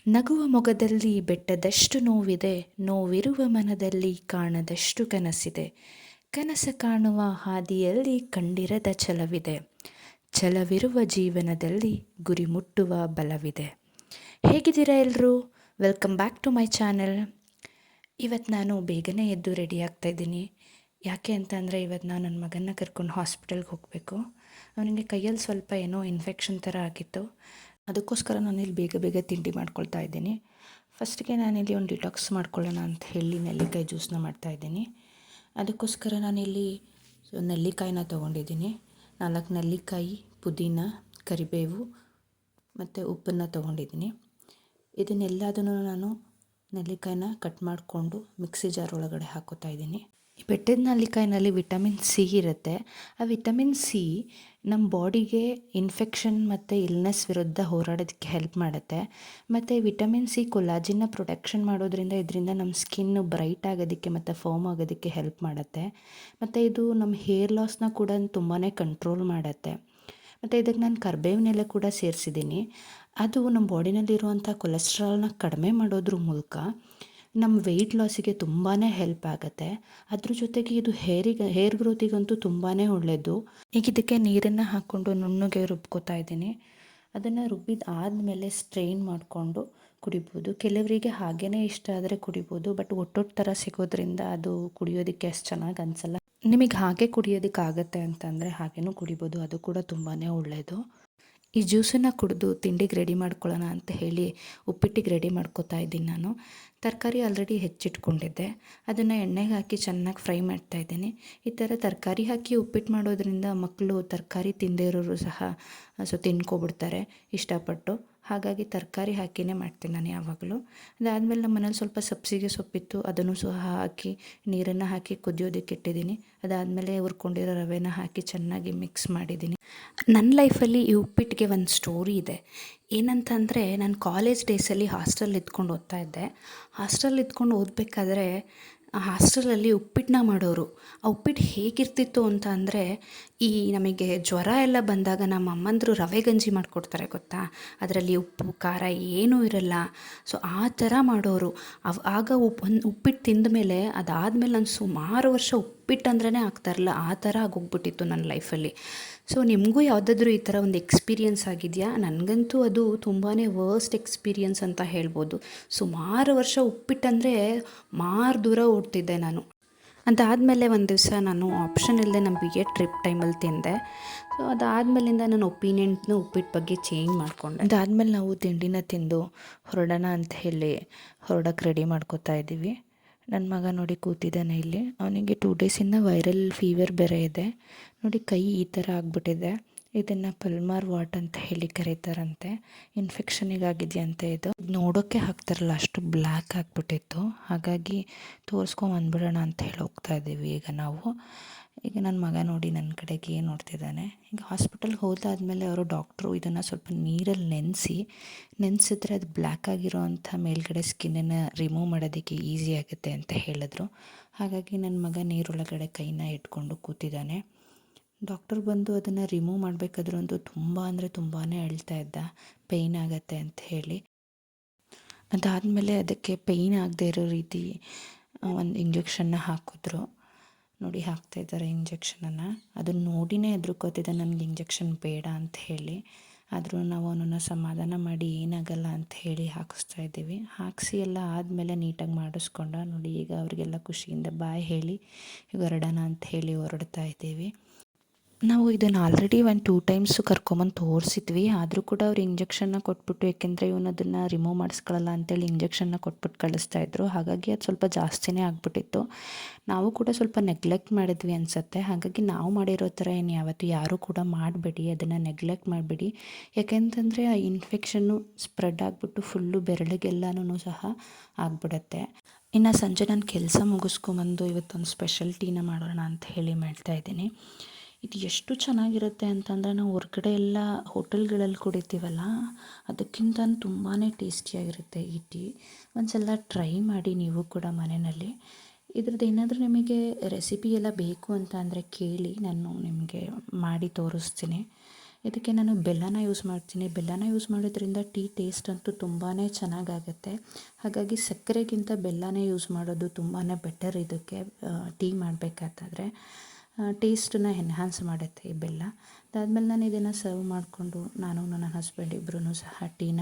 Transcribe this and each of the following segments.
ನಗುವ ಮೊಗದಲ್ಲಿ ಬೆಟ್ಟದಷ್ಟು ನೋವಿದೆ, ನೋವಿರುವ ಮನದಲ್ಲಿ ಕಾಣದಷ್ಟು ಕನಸಿದೆ. ಕನಸ ಕಾಣುವ ಹಾದಿಯಲ್ಲಿ ಕಂಡಿರದ ಛಲವಿದೆ. ಛಲವಿರುವ ಜೀವನದಲ್ಲಿ ಗುರಿ ಮುಟ್ಟುವ ಬಲವಿದೆ. ಹೇಗಿದ್ದೀರಾ ಎಲ್ಲರೂ? Welcome back to my channel. ಇವತ್ತು ನಾನು ಬೇಗನೆ ಎದ್ದು ರೆಡಿ ಆಗ್ತಾಯಿದ್ದೀನಿ. ಯಾಕೆ ಅಂತಂದರೆ ಇವತ್ತು ನಾನು ನನ್ನ ಮಗನ್ನ ಕರ್ಕೊಂಡು ಹಾಸ್ಪಿಟಲ್ಗೆ ಹೋಗಬೇಕು. ಅವನಿಗೆ ಕೈಯಲ್ಲಿ ಸ್ವಲ್ಪ ಏನೋ ಇನ್ಫೆಕ್ಷನ್ ಥರ ಆಗಿತ್ತು. ಅದಕ್ಕೋಸ್ಕರ ನಾನಿಲ್ಲಿ ಬೇಗ ಬೇಗ ತಿಂಡಿ ಮಾಡ್ಕೊಳ್ತಾ ಇದ್ದೀನಿ. ಫಸ್ಟಿಗೆ ನಾನಿಲ್ಲಿ ಒಂದು ಡಿಟಾಕ್ಸ್ ಮಾಡ್ಕೊಳ್ಳೋಣ ಅಂತ ಹೇಳಿ ನೆಲ್ಲಿಕಾಯಿ ಜ್ಯೂಸನ್ನ ಮಾಡ್ತಾಯಿದ್ದೀನಿ. ಅದಕ್ಕೋಸ್ಕರ ನಾನಿಲ್ಲಿ ನೆಲ್ಲಿಕಾಯಿನ ತೊಗೊಂಡಿದ್ದೀನಿ. 4 ನೆಲ್ಲಿಕಾಯಿ, ಪುದೀನ, ಕರಿಬೇವು ಮತ್ತು ಉಪ್ಪನ್ನು ತೊಗೊಂಡಿದ್ದೀನಿ. ಇದನ್ನೆಲ್ಲದನ್ನು ನಾನು ನೆಲ್ಲಿಕಾಯಿನ ಕಟ್ ಮಾಡಿಕೊಂಡು ಮಿಕ್ಸಿ ಜಾರ್ ಒಳಗಡೆ ಹಾಕೋತಾ ಇದ್ದೀನಿ. ಈ ಬೆಟ್ಟದ ನೆಲ್ಲಿಕಾಯಿನಲ್ಲಿ ವಿಟಮಿನ್ ಸಿ ಇರುತ್ತೆ. ಆ ವಿಟಮಿನ್ ಸಿ ನಮ್ಮ ಬಾಡಿಗೆ ಇನ್ಫೆಕ್ಷನ್ ಮತ್ತು ಇಲ್ನೆಸ್ ವಿರುದ್ಧ ಹೋರಾಡೋದಕ್ಕೆ ಹೆಲ್ಪ್ ಮಾಡುತ್ತೆ. ಮತ್ತು ವಿಟಮಿನ್ ಸಿ ಕೊಲಾಜಿನ್ನ ಪ್ರೊಟೆಕ್ಷನ್ ಮಾಡೋದ್ರಿಂದ ಇದರಿಂದ ನಮ್ಮ ಸ್ಕಿನ್ನು ಬ್ರೈಟ್ ಆಗೋದಕ್ಕೆ ಮತ್ತು ಫರ್ಮ್ ಆಗೋದಕ್ಕೆ ಹೆಲ್ಪ್ ಮಾಡುತ್ತೆ. ಮತ್ತು ಇದು ನಮ್ಮ ಹೇರ್ ಲಾಸ್ನ ಕೂಡ ತುಂಬಾ ಕಂಟ್ರೋಲ್ ಮಾಡುತ್ತೆ. ಮತ್ತು ಇದಕ್ಕೆ ನಾನು ಕರಿಬೇವಿನೆಲೆ ಕೂಡ ಸೇರಿಸಿದ್ದೀನಿ. ಅದು ನಮ್ಮ ಬಾಡಿನಲ್ಲಿರುವಂಥ ಕೊಲೆಸ್ಟ್ರಾಲ್ನ ಕಡಿಮೆ ಮಾಡೋದ್ರ ಮೂಲಕ ನಮ್ಮ ವೆಯ್ಟ್ ಲಾಸಿಗೆ ತುಂಬಾ ಹೆಲ್ಪ್ ಆಗುತ್ತೆ. ಅದ್ರ ಜೊತೆಗೆ ಇದು ಹೇರ್ ಗ್ರೋತಿಗಂತೂ ತುಂಬಾ ಒಳ್ಳೆಯದು. ಈಗ ಇದಕ್ಕೆ ನೀರನ್ನು ಹಾಕ್ಕೊಂಡು ನುಣ್ಣಗೆ ರುಬ್ಕೋತಾ ಇದ್ದೀನಿ. ಅದನ್ನು ರುಬ್ಬಿದ ಆದಮೇಲೆ ಸ್ಟ್ರೈನ್ ಮಾಡಿಕೊಂಡು ಕುಡಿಬೋದು. ಕೆಲವರಿಗೆ ಹಾಗೇ ಇಷ್ಟ ಆದರೆ ಕುಡಿಬೋದು. ಬಟ್ ಒಟ್ಟೊಟ್ಟು ಥರ ಸಿಗೋದ್ರಿಂದ ಅದು ಕುಡಿಯೋದಕ್ಕೆ ಅಷ್ಟು ಚೆನ್ನಾಗಿ ಅನಿಸಲ್ಲ. ನಿಮಗೆ ಹಾಗೆ ಕುಡಿಯೋದಕ್ಕಾಗತ್ತೆ ಅಂತಂದರೆ ಹಾಗೇನೂ ಕುಡಿಬೋದು. ಅದು ಕೂಡ ತುಂಬಾ ಒಳ್ಳೆಯದು. ಈ ಜ್ಯೂಸನ್ನು ಕುಡಿದು ತಿಂಡಿಗೆ ರೆಡಿ ಮಾಡ್ಕೊಳ್ಳೋಣ ಅಂತ ಹೇಳಿ ಉಪ್ಪಿಟ್ಟಿಗೆ ರೆಡಿ ಮಾಡ್ಕೋತಾ ಇದ್ದೀನಿ ನಾನು. ತರಕಾರಿ ಆಲ್ರೆಡಿ ಹೆಚ್ಚಿಟ್ಕೊಂಡಿದ್ದೆ. ಅದನ್ನು ಎಣ್ಣೆಗೆ ಹಾಕಿ ಚೆನ್ನಾಗಿ ಫ್ರೈ ಮಾಡ್ತಾಯಿದ್ದೀನಿ. ಈ ಥರ ತರಕಾರಿ ಹಾಕಿ ಉಪ್ಪಿಟ್ಟು ಮಾಡೋದ್ರಿಂದ ಮಕ್ಕಳು ತರಕಾರಿ ತಿಂದೇ ಇರೋರು ಸಹ ತಿನ್ಕೊಬಿಡ್ತಾರೆ ಇಷ್ಟಪಟ್ಟು. ಹಾಗಾಗಿ ತರಕಾರಿ ಹಾಕಿಯೇ ಮಾಡ್ತೀನಿ ನಾನು ಯಾವಾಗಲೂ. ಅದಾದಮೇಲೆ ನಮ್ಮ ಮನೇಲಿ ಸ್ವಲ್ಪ ಸಬ್ಬಸಿಗೆ ಸೊಪ್ಪಿತ್ತು, ಅದನ್ನು ಸಹ ಹಾಕಿ ನೀರನ್ನು ಹಾಕಿ ಕುದಿಯೋದಕ್ಕೆ ಇಟ್ಟಿದ್ದೀನಿ. ಅದಾದಮೇಲೆ ಹುರ್ಕೊಂಡಿರೋ ರವೆನ ಹಾಕಿ ಚೆನ್ನಾಗಿ ಮಿಕ್ಸ್ ಮಾಡಿದ್ದೀನಿ. ನನ್ನ ಲೈಫಲ್ಲಿ ಈ ಉಪ್ಪಿಟ್ಟಿಗೆ ಒಂದು ಸ್ಟೋರಿ ಇದೆ. ಏನಂತಂದರೆ ನಾನು ಕಾಲೇಜ್ ಡೇಸಲ್ಲಿ ಹಾಸ್ಟೆಲ್ ಇದ್ಕೊಂಡು ಓದ್ತಾ ಇದ್ದೆ. ಹಾಸ್ಟೆಲ್ ಇದ್ಕೊಂಡು ಓದಬೇಕಾದ್ರೆ ಆ ಹಾಸ್ಟೆಲಲ್ಲಿ ಉಪ್ಪಿಟ್ಟನ್ನ ಮಾಡೋರು. ಆ ಉಪ್ಪಿಟ್ಟು ಹೇಗಿರ್ತಿತ್ತು ಅಂತ ಅಂದರೆ, ಈ ನಮಗೆ ಜ್ವರ ಎಲ್ಲ ಬಂದಾಗ ನಮ್ಮ ಅಮ್ಮಂದಿರು ರವೆ ಗಂಜಿ ಮಾಡಿಕೊಡ್ತಾರೆ ಗೊತ್ತಾ, ಅದರಲ್ಲಿ ಉಪ್ಪು ಖಾರ ಏನೂ ಇರಲ್ಲ. ಸೊ ಆ ಥರ ಮಾಡೋರು. ಆಗ ಉಪ್ಪಿಟ್ಟು ತಿಂದ ಮೇಲೆ ಅದಾದಮೇಲೆ ನಾನು ಸುಮಾರು ವರ್ಷ ಉಪ್ಪಿಟ್ಟು ಅಂದ್ರೇ ಆಗ್ತಾಯಿರಲಿಲ್ಲ. ಆ ಥರ ಆಗೋಗ್ಬಿಟ್ಟಿತ್ತು ನನ್ನ ಲೈಫಲ್ಲಿ. ಸೊ ನಿಮಗೂ ಯಾವುದಾದ್ರೂ ಈ ಥರ ಒಂದು ಎಕ್ಸ್ಪೀರಿಯೆನ್ಸ್ ಆಗಿದೆಯಾ? ನನಗಂತೂ ಅದು ತುಂಬಾ ವರ್ಸ್ಟ್ ಎಕ್ಸ್ಪೀರಿಯೆನ್ಸ್ ಅಂತ ಹೇಳ್ಬೋದು. ಸುಮಾರು ವರ್ಷ ಉಪ್ಪಿಟ್ಟಂದರೆ ಮಾರು ದೂರ ಓಡ್ತಿದ್ದೆ ನಾನು. ಅದಾದಮೇಲೆ ಒಂದು ದಿವಸ ನಾನು ಆಪ್ಷನ್ ಇಲ್ಲದೆ ನಮ್ಮ ಬಿ ಎಡ್ ಟ್ರಿಪ್ ಟೈಮಲ್ಲಿ ತಿಂದೆ. ಸೊ ಅದಾದಮೇಲಿಂದ ನನ್ನ ಒಪಿನಿಯನ್ಸ್ನ ಉಪ್ಪಿಟ್ಟು ಬಗ್ಗೆ ಚೇಂಜ್ ಮಾಡಿಕೊಂಡೆ. ಅದಾದಮೇಲೆ ನಾವು ತಿಂಡಿನ ತಿಂದು ಹೊರಡೋಣ ಅಂತ ಹೇಳಿ ಹೊರಡೋಕ್ಕೆ ರೆಡಿ ಮಾಡ್ಕೋತಾ ಇದ್ದೀವಿ. ನನ್ನ ಮಗ ನೋಡಿ ಕೂತಿದ್ದಾನೆ ಇಲ್ಲಿ. ಅವನಿಗೆ 2 ಡೇಸಿಂದ ವೈರಲ್ ಫೀವರ್ ಬೇರೆ ಇದೆ. ನೋಡಿ ಕೈ ಈ ಥರ ಆಗಿಬಿಟ್ಟಿದೆ. ಇದನ್ನು ಪಲ್ಮಾರ್ ವಾಟ್ ಅಂತ ಹೇಳಿ ಕರೀತಾರಂತೆ. ಇನ್ಫೆಕ್ಷನಿಗಾಗಿದೆಯಂತೆ ಇದು. ನೋಡೋಕ್ಕೆ ಹಾಕ್ತಾರಲ್ಲ ಅಷ್ಟು ಬ್ಲ್ಯಾಕ್ ಆಗಿಬಿಟ್ಟಿತ್ತು. ಹಾಗಾಗಿ ತೋರಿಸ್ಕೊಂಬಂದ್ಬಿಡೋಣ ಅಂತ ಹೇಳಿ ಹೋಗ್ತಾ ಇದ್ದೀವಿ ಈಗ ನಾವು. ಈಗ ನನ್ನ ಮಗ ನೋಡಿ ನನ್ನ ಕಡೆಗೆ ನೋಡ್ತಿದ್ದಾನೆ. ಈಗ ಹಾಸ್ಪಿಟಲ್ಗೆ ಹೋದಾದ್ಮೇಲೆ ಅವರು ಡಾಕ್ಟ್ರು ಇದನ್ನು ಸ್ವಲ್ಪ ನೀರಲ್ಲಿ ನೆನೆಸಿದ್ರೆ ಅದು ಬ್ಲ್ಯಾಕ್ ಆಗಿರೋ ಅಂಥ ಮೇಲ್ಗಡೆ ಸ್ಕಿನ್ನನ್ನು ರಿಮೂವ್ ಮಾಡೋದಕ್ಕೆ ಈಸಿ ಆಗುತ್ತೆ ಅಂತ ಹೇಳಿದ್ರು. ಹಾಗಾಗಿ ನನ್ನ ಮಗ ನೀರೊಳಗಡೆ ಕೈನ ಇಟ್ಕೊಂಡು ಕೂತಿದ್ದಾನೆ. ಡಾಕ್ಟರ್ ಬಂದು ಅದನ್ನು ರಿಮೂವ್ ಮಾಡಬೇಕಾದ್ರೂ ಅಂತೂ ತುಂಬ ಅಂದರೆ ತುಂಬಾ ಅಳ್ತಾ ಇದ್ದ, ಪೇಯ್ನ್ ಆಗುತ್ತೆ ಅಂತ ಹೇಳಿ. ಅದಾದಮೇಲೆ ಅದಕ್ಕೆ ಪೇಯ್ನ್ ಆಗದೆ ಇರೋ ರೀತಿ ಒಂದು ಇಂಜೆಕ್ಷನ್ನ ಹಾಕಿದ್ರು. ನೋಡಿ ಹಾಕ್ತಾಯಿದ್ದಾರೆ ಇಂಜೆಕ್ಷನನ್ನು. ಅದನ್ನು ನೋಡಿನೇ ಹೆದರ್ಕೋತಿದ್ದೆ ನನಗೆ ಇಂಜೆಕ್ಷನ್ ಬೇಡ ಅಂತ ಹೇಳಿ. ಆದರೂ ನಾವು ಅವನನ್ನು ಸಮಾಧಾನ ಮಾಡಿ ಏನಾಗಲ್ಲ ಅಂತ ಹೇಳಿ ಹಾಕಿಸ್ತಾ ಇದ್ದೀವಿ. ಹಾಕಿಸಿ ಎಲ್ಲ ಆದಮೇಲೆ ನೀಟಾಗಿ ಮಾಡಿಸ್ಕೊಂಡ. ನೋಡಿ ಈಗ ಅವರಿಗೆಲ್ಲ ಖುಷಿಯಿಂದ ಬಾಯ್ ಹೇಳಿ ಈಗ ಹೊರಡೋಣ ಅಂತ ಹೇಳಿ ಹೊರಡ್ತಾ ಇದ್ದೀವಿ. ನಾವು ಇದನ್ನು ಆಲ್ರೆಡಿ 1-2 ಟೈಮ್ಸು ಕರ್ಕೊಂಬಂದು ತೋರಿಸಿದ್ವಿ. ಆದರೂ ಕೂಡ ಅವ್ರು ಇಂಜೆಕ್ಷನ್ನ ಕೊಟ್ಬಿಟ್ಟು, ಏಕೆಂದರೆ ಇವನು ಅದನ್ನು ರಿಮೂವ್ ಮಾಡಿಸ್ಕೊಳ್ಳಲ್ಲ ಅಂತೇಳಿ ಇಂಜೆಕ್ಷನ್ನ ಕೊಟ್ಬಿಟ್ಟು ಕಳಿಸ್ತಾಯಿದ್ರು. ಹಾಗಾಗಿ ಅದು ಸ್ವಲ್ಪ ಜಾಸ್ತಿನೇ ಆಗಿಬಿಟ್ಟಿತ್ತು. ನಾವು ಕೂಡ ಸ್ವಲ್ಪ ನೆಗ್ಲೆಕ್ಟ್ ಮಾಡಿದ್ವಿ ಅನಿಸುತ್ತೆ. ಹಾಗಾಗಿ ನಾವು ಮಾಡಿರೋ ಥರ ಏನು ಯಾವತ್ತೂ ಯಾರೂ ಕೂಡ ಮಾಡಬೇಡಿ, ಅದನ್ನು ನೆಗ್ಲೆಕ್ಟ್ ಮಾಡಬೇಡಿ. ಯಾಕೆಂತಂದರೆ ಆ ಇನ್ಫೆಕ್ಷನ್ನು ಸ್ಪ್ರೆಡ್ ಆಗಿಬಿಟ್ಟು ಫುಲ್ಲು ಬೆರಳಿಗೆಲ್ಲನೂ ಸಹ ಆಗಿಬಿಡತ್ತೆ. ಇನ್ನು ಸಂಜೆ ನಾನು ಕೆಲಸ ಮುಗಿಸ್ಕೊಂಬಂದು ಇವತ್ತೊಂದು ಸ್ಪೆಷಲ್ ಟೀನ ಮಾಡೋಣ ಅಂತ ಹೇಳಿ ಮಾಡ್ತಾಯಿದ್ದೀನಿ. ಇದು ಎಷ್ಟು ಚೆನ್ನಾಗಿರುತ್ತೆ ಅಂತಂದರೆ ನಾವು ಹೊರಗಡೆ ಎಲ್ಲ ಹೋಟೆಲ್ಗಳಲ್ಲಿ ಕುಡಿತೀವಲ್ಲ, ಅದಕ್ಕಿಂತ ತುಂಬಾ ಟೇಸ್ಟಿಯಾಗಿರುತ್ತೆ ಈ ಟೀ. ಒಂದು ಸಲ ಟ್ರೈ ಮಾಡಿ ನೀವು ಕೂಡ ಮನೆಯಲ್ಲಿ. ಇದ್ರದ್ದು ಏನಾದರೂ ನಿಮಗೆ ರೆಸಿಪಿ ಎಲ್ಲ ಬೇಕು ಅಂತ ಅಂದರೆ ಕೇಳಿ, ನಾನು ನಿಮಗೆ ಮಾಡಿ ತೋರಿಸ್ತೀನಿ. ಇದಕ್ಕೆ ನಾನು ಬೆಲ್ಲನ ಯೂಸ್ ಮಾಡ್ತೀನಿ. ಬೆಲ್ಲನ ಯೂಸ್ ಮಾಡೋದ್ರಿಂದ ಟೀ ಟೇಸ್ಟ್ ಅಂತೂ ತುಂಬಾ ಚೆನ್ನಾಗಾಗುತ್ತೆ. ಹಾಗಾಗಿ ಸಕ್ಕರೆಗಿಂತ ಬೆಲ್ಲನೇ ಯೂಸ್ ಮಾಡೋದು ತುಂಬಾ ಬೆಟರ್ ಇದಕ್ಕೆ ಟೀ ಮಾಡಬೇಕಾದ್ರೆ. ಟೇಸ್ಟನ್ನ ಎನ್ಹಾನ್ಸ್ ಮಾಡುತ್ತೆ ಈ ಬೆಲ್ಲ. ಅದಾದಮೇಲೆ ನಾನು ಇದನ್ನು ಸರ್ವ್ ಮಾಡಿಕೊಂಡು ನಾನು ನನ್ನ ಹಸ್ಬೆಂಡ್ ಇಬ್ಬರೂ ಸಹ ಟೀನ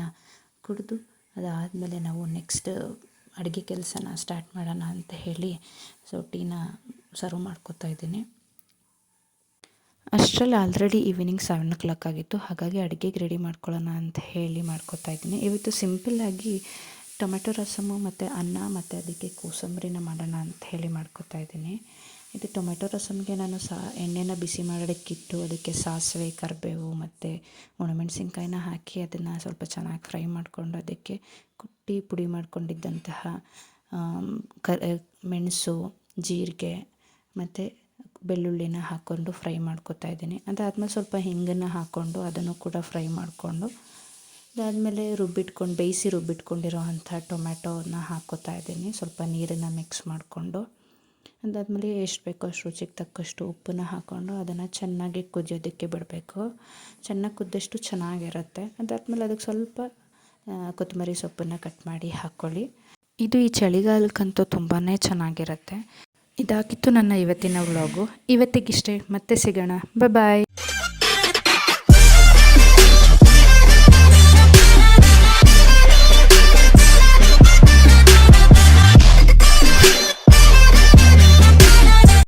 ಕುಡಿದು ಅದಾದಮೇಲೆ ನಾವು ನೆಕ್ಸ್ಟ್ ಅಡುಗೆ ಕೆಲಸನ ಸ್ಟಾರ್ಟ್ ಮಾಡೋಣ ಅಂತ ಹೇಳಿ ಟೀನ ಸರ್ವ್ ಮಾಡ್ಕೊತಾ ಇದ್ದೀನಿ. ಅಷ್ಟರಲ್ಲಿ ಆಲ್ರೆಡಿ ಈವ್ನಿಂಗ್ 7 ಆಗಿತ್ತು. ಹಾಗಾಗಿ ಅಡುಗೆಗೆ ರೆಡಿ ಮಾಡ್ಕೊಳ್ಳೋಣ ಅಂತ ಹೇಳಿ ಮಾಡ್ಕೊತಾ ಇದ್ದೀನಿ. ಇವತ್ತು ಸಿಂಪಲ್ಲಾಗಿ ಟೊಮೆಟೊ ರಸಮು ಮತ್ತು ಅನ್ನ ಮತ್ತು ಅದಕ್ಕೆ ಕೋಸಂಬರಿನ ಮಾಡೋಣ ಅಂತ ಹೇಳಿ ಮಾಡ್ಕೊತಾ ಇದ್ದೀನಿ. ಇದು ಟೊಮೆಟೊ ರಸಮ್ಗೆ ನಾನು ಎಣ್ಣೆನ ಬಿಸಿ ಮಾಡೋದಕ್ಕಿಟ್ಟು ಅದಕ್ಕೆ ಸಾಸಿವೆ, ಕರಿಬೇವು ಮತ್ತು ಒಣಮೆಣಸಿನ್ಕಾಯಿನ ಹಾಕಿ ಅದನ್ನು ಸ್ವಲ್ಪ ಚೆನ್ನಾಗಿ ಫ್ರೈ ಮಾಡಿಕೊಂಡು ಅದಕ್ಕೆ ಕುಟ್ಟಿ ಪುಡಿ ಮಾಡ್ಕೊಂಡಿದ್ದಂತಹ ಮೆಣಸು, ಜೀರಿಗೆ ಮತ್ತು ಬೆಳ್ಳುಳ್ಳಿನ ಹಾಕ್ಕೊಂಡು ಫ್ರೈ ಮಾಡ್ಕೊತಾ ಇದ್ದೀನಿ. ಅದಾದಮೇಲೆ ಸ್ವಲ್ಪ ಹಿಂಗನ್ನು ಹಾಕ್ಕೊಂಡು ಅದನ್ನು ಕೂಡ ಫ್ರೈ ಮಾಡಿಕೊಂಡು ಅದಾದಮೇಲೆ ಬೇಯಿಸಿ ರುಬ್ಬಿಟ್ಕೊಂಡಿರೋ ಅಂಥ ಟೊಮ್ಯಾಟೋನ ಹಾಕ್ಕೊತಾ ಇದ್ದೀನಿ. ಸ್ವಲ್ಪ ನೀರನ್ನು ಮಿಕ್ಸ್ ಮಾಡಿಕೊಂಡು ಅದಾದಮೇಲೆ ಎಷ್ಟು ಬೇಕೋ ಅಷ್ಟು ರುಚಿಗೆ ತಕ್ಕಷ್ಟು ಉಪ್ಪನ್ನ ಹಾಕ್ಕೊಂಡು ಅದನ್ನು ಚೆನ್ನಾಗಿ ಕುದಿಯೋದಕ್ಕೆ ಬಿಡಬೇಕು. ಚೆನ್ನಾಗಿ ಕುದ್ದಷ್ಟು ಚೆನ್ನಾಗಿರುತ್ತೆ. ಅದಾದಮೇಲೆ ಅದಕ್ಕೆ ಸ್ವಲ್ಪ ಕೊತ್ತಂಬರಿ ಸೊಪ್ಪನ್ನು ಕಟ್ ಮಾಡಿ ಹಾಕ್ಕೊಳ್ಳಿ. ಇದು ಈ ಚಳಿಗಾಲಕ್ಕಂತೂ ತುಂಬಾ ಚೆನ್ನಾಗಿರುತ್ತೆ. ಇದಾಗಿತ್ತು ನನ್ನ ಇವತ್ತಿನ ವ್ಲಾಗು. ಇವತ್ತಿಗಿಷ್ಟೇ, ಮತ್ತೆ ಸಿಗೋಣ. ಬಾಯ್.